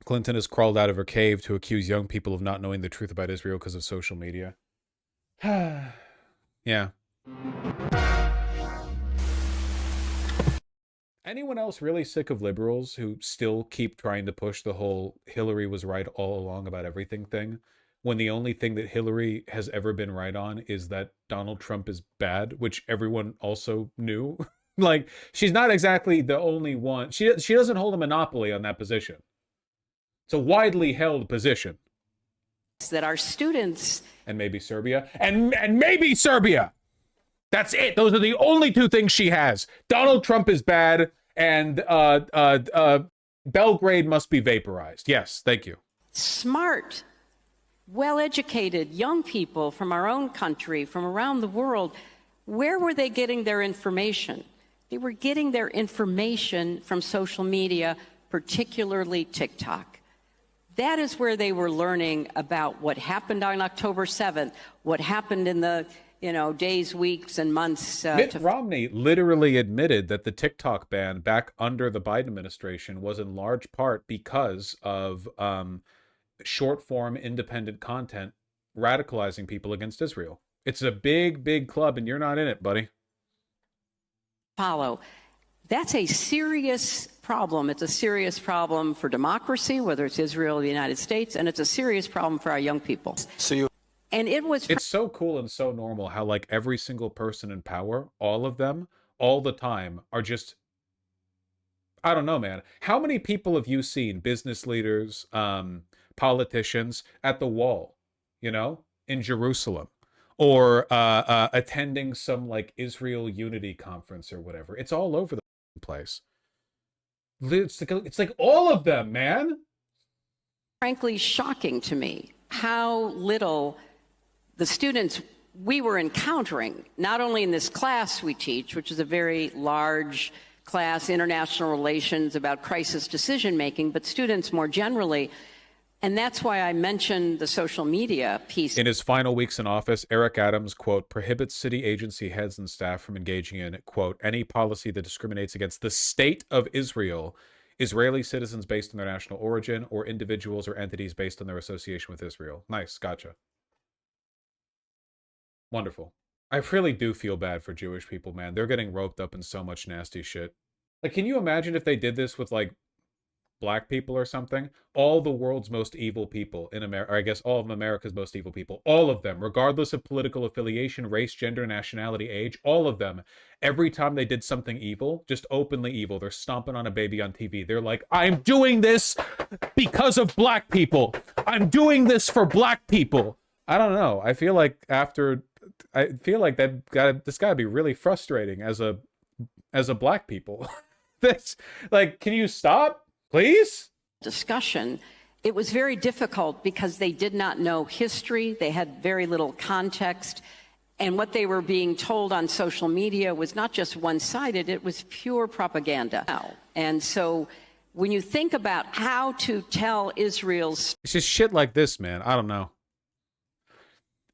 Clinton has crawled out of her cave to accuse young people of not knowing the truth about Israel because of social media. Yeah. Anyone else really sick of liberals who still keep trying to push the whole Hillary was right all along about everything thing, when the only thing that Hillary has ever been right on is that Donald Trump is bad, which everyone also knew? Like, she's not exactly the only one. She doesn't hold a monopoly on that position. It's a widely held position. That our students and maybe Serbia and maybe Serbia. That's it. Those are the only two things she has. Donald Trump is bad, and Belgrade must be vaporized. Yes, thank you. Smart, well-educated young people from our own country, from around the world, where were they getting their information? They were getting their information from social media, particularly TikTok. That is where they were learning about what happened on October 7th, what happened in the days, weeks, and months. Mitt Romney literally admitted that the TikTok ban back under the Biden administration was in large part because of short-form independent content radicalizing people against Israel. It's a big, big club, and you're not in it, buddy. Follow. That's a serious problem. It's a serious problem for democracy, whether it's Israel or the United States, and it's a serious problem for our young people. And it's so cool and so normal how like every single person in power, all of them, all the time, are just, I don't know, man. How many people have you seen, business leaders, politicians, at the wall, in Jerusalem? Or attending some like Israel unity conference or whatever. It's all over the place. It's like all of them, man. Frankly, shocking to me how little the students we were encountering, not only in this class we teach, which is a very large class, international relations about crisis decision making, but students more generally. And that's why I mentioned the social media piece. In his final weeks in office, Eric Adams, quote, prohibits city agency heads and staff from engaging in, quote, any policy that discriminates against the state of Israel, Israeli citizens based on their national origin, or individuals or entities based on their association with Israel. Nice, gotcha. Wonderful. I really do feel bad for Jewish people, man. They're getting roped up in so much nasty shit. Like, can you imagine if they did this with, like, black people or something? All the world's most evil people in America, or I guess all of America's most evil people, all of them, regardless of political affiliation, race, gender, nationality, age, all of them, every time they did something evil, just openly evil, they're stomping on a baby on TV. They're like, I'm doing this because of black people. I'm doing this for black people. I don't know. I feel like this gotta be really frustrating as a black people. This, like, can you stop? Please? Discussion. It was very difficult because they did not know history. They had very little context. And what they were being told on social media was not just one-sided, it was pure propaganda. And so when you think about how to tell Israel's... It's just shit like this, man. I don't know.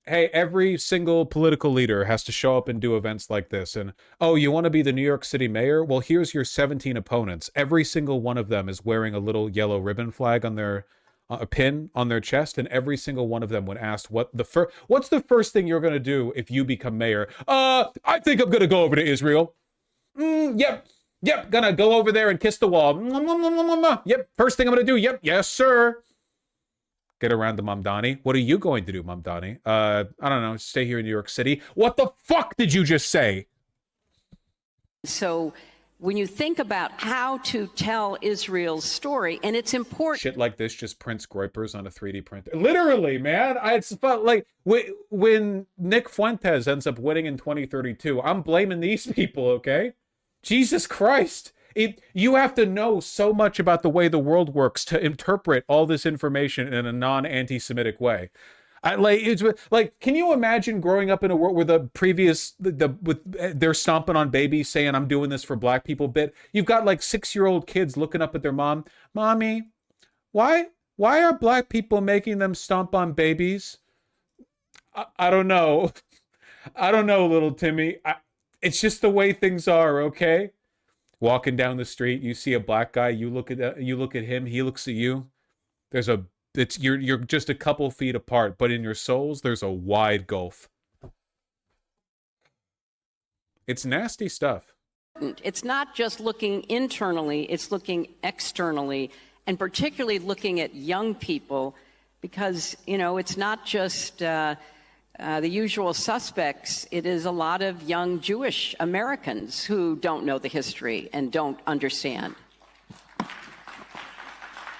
Hey, every single political leader has to show up and do events like this. And, oh, you want to be the New York City mayor? Well, here's your 17 opponents. Every single one of them is wearing a little yellow ribbon flag on their a pin on their chest. And every single one of them, when asked what's the first thing you're going to do if you become mayor? I think I'm going to go over to Israel. Yep. Gonna go over there and kiss the wall. Yep. First thing I'm going to do. Yep. Yes, sir. Get around the Mamdani. What are you going to do, Mamdani? I don't know. Stay here in New York City. What the fuck did you just say? So when you think about how to tell Israel's story, and it's important. Shit like this just prints groypers on a 3D printer. Literally, man. It's like when Nick Fuentes ends up winning in 2032, I'm blaming these people, okay? Jesus Christ. You have to know so much about the way the world works to interpret all this information in a non-anti-Semitic way. Can you imagine growing up in a world where they're stomping on babies saying, I'm doing this for black people bit? You've got like 6-year-old kids looking up at their mom. Mommy, why are black people making them stomp on babies? I don't know. I don't know, little Timmy. It's just the way things are, okay? Walking down the street, you see a black guy, you look at him, he looks at you. There's a it's you're just a couple feet apart, but in your souls there's a wide gulf. It's nasty stuff. It's not just looking internally, it's looking externally, and particularly looking at young people, because, you know, it's not just the usual suspects. It is a lot of young Jewish Americans who don't know the history and don't understand.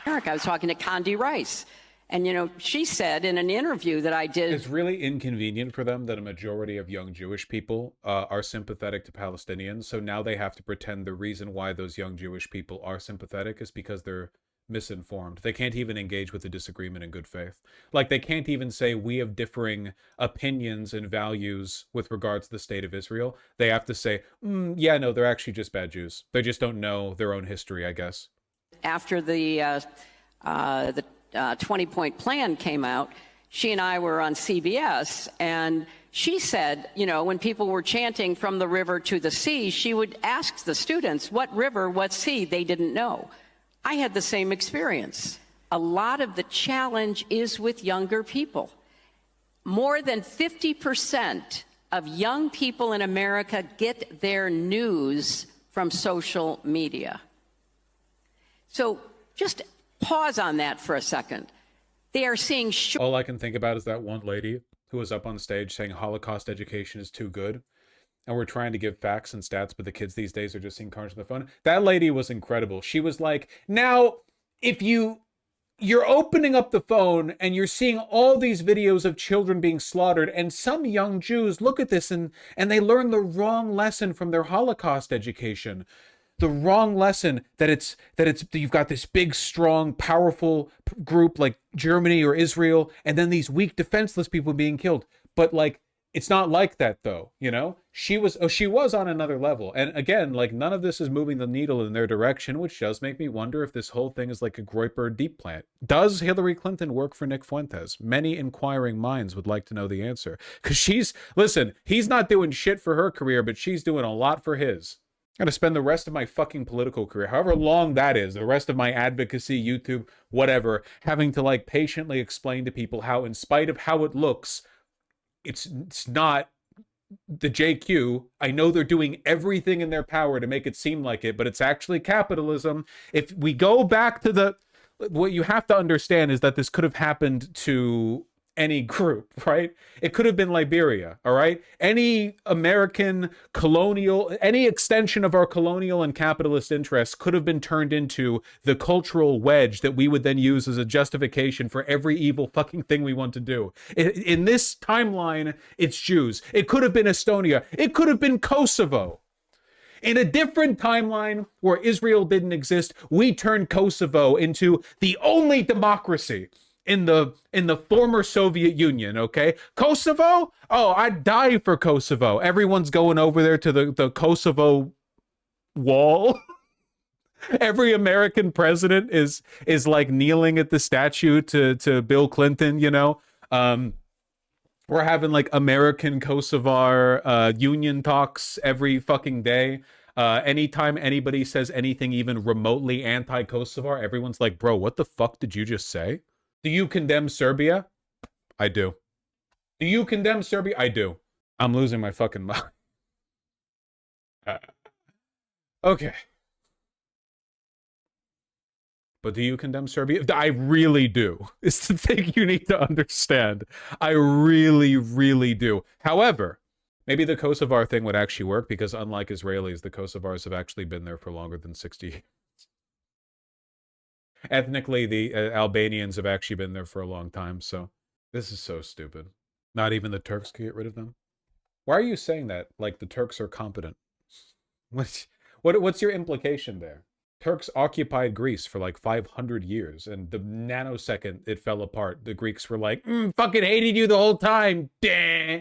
I was talking to Condi Rice, and, you know, she said in an interview that I did... It's really inconvenient for them that a majority of young Jewish people are sympathetic to Palestinians, so now they have to pretend the reason why those young Jewish people are sympathetic is because they're misinformed. They can't even engage with the disagreement in good faith. Like, they can't even say we have differing opinions and values with regards to the state of Israel. They have to say, yeah, no, they're actually just bad Jews. They just don't know their own history, I guess. After the 20-point plan came out, she and I were on CBS, and she said, you know, when people were chanting from the river to the sea, she would ask the students, what river, what sea? They didn't know. I had the same experience. A lot of the challenge is with younger people. More than 50% of young people in America get their news from social media. So just pause on that for a second. They are seeing... All I can think about is that one lady who was up on stage saying Holocaust education is too good. And we're trying to give facts and stats, but the kids these days are just seeing cartoons on the phone. That lady was incredible. She was like, now, if you're opening up the phone and you're seeing all these videos of children being slaughtered, and some young Jews look at this and they learn the wrong lesson from their Holocaust education. The wrong lesson that you've got this big, strong, powerful group like Germany or Israel, and then these weak, defenseless people being killed. But like, it's not like that though, you know? She was on another level. And again, like, none of this is moving the needle in their direction, which does make me wonder if this whole thing is like a Groyper deep plant. Does Hillary Clinton work for Nick Fuentes? Many inquiring minds would like to know the answer. Because listen, he's not doing shit for her career, but she's doing a lot for his. I'm gonna spend the rest of my fucking political career, however long that is, the rest of my advocacy, YouTube, whatever, having to like patiently explain to people how, in spite of how it looks, it's not the JQ. I know they're doing everything in their power to make it seem like it, but it's actually capitalism. If we go back to what you have to understand is that this could have happened to any group, right? It could have been Liberia, all right? Any American colonial, any extension of our colonial and capitalist interests could have been turned into the cultural wedge that we would then use as a justification for every evil fucking thing we want to do. In this timeline, it's Jews. It could have been Estonia. It could have been Kosovo. In a different timeline where Israel didn't exist, we turned Kosovo into the only democracy in the former Soviet Union, okay? Kosovo? Oh, I'd die for Kosovo. Everyone's going over there to the Kosovo wall. Every American president is like kneeling at the statue to Bill Clinton, you know? We're having like American Kosovar union talks every fucking day. Anytime anybody says anything even remotely anti-Kosovar, everyone's like, bro, what the fuck did you just say? Do you condemn Serbia? I do. Do you condemn Serbia? I do. I'm losing my fucking mind. Okay. But do you condemn Serbia? I really do. It's the thing you need to understand. I really, really do. However, maybe the Kosovar thing would actually work because unlike Israelis, the Kosovars have actually been there for longer than 60 years. Ethnically, the Albanians have actually been there for a long time, so this is so stupid. Not even the Turks can get rid of them. Why are you saying that? Like the Turks are competent? What's your implication there? Turks occupied Greece for like 500 years, and the nanosecond it fell apart, the Greeks were like, fucking hated you the whole time, duh.